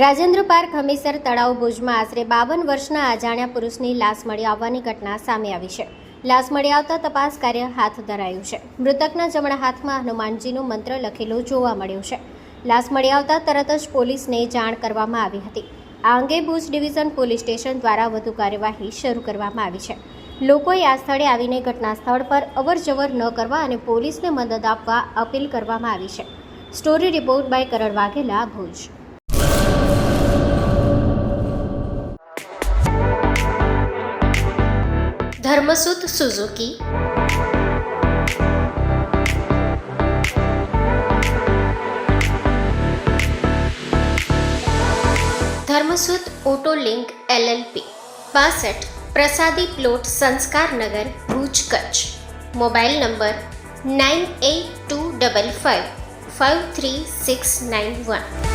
Rajendra park હમીસર તળાવ ભુજમાં આશરે 52 વર્ષના અજાણ્યા પુરુષની લાશ મળી આવવાની ઘટના સામે આવી છે. લાશ મળી આવતા તપાસ કાર્ય હાથ ધરાયું છે. મૃતકના જમણા હાથમાં હનુમાનજીનો મંત્ર લખેલો જોવા મળ્યો છે. લાશ મળી આવતા તરત જ પોલીસને જાણ કરવામાં આવી હતી. આ અંગે ભુજ ડિવિઝન પોલીસ સ્ટેશન દ્વારા વધુ કાર્યવાહી શરૂ કરવામાં આવી છે. લોકોએ આ સ્થળે આવીને ઘટના સ્થળ પર અવરજવર ન કરવા અને પોલીસને મદદ આપવા અપીલ કરવામાં આવી છે. Story report by Karan Vaghela, Bhuj. Dharmsut Suzuki, Dharmsut auto link LLP 62 પ્રસાદી પ્લોટ, સંસ્કાર નગર, ભુજ, કચ્છ. Mobile number 9825553691.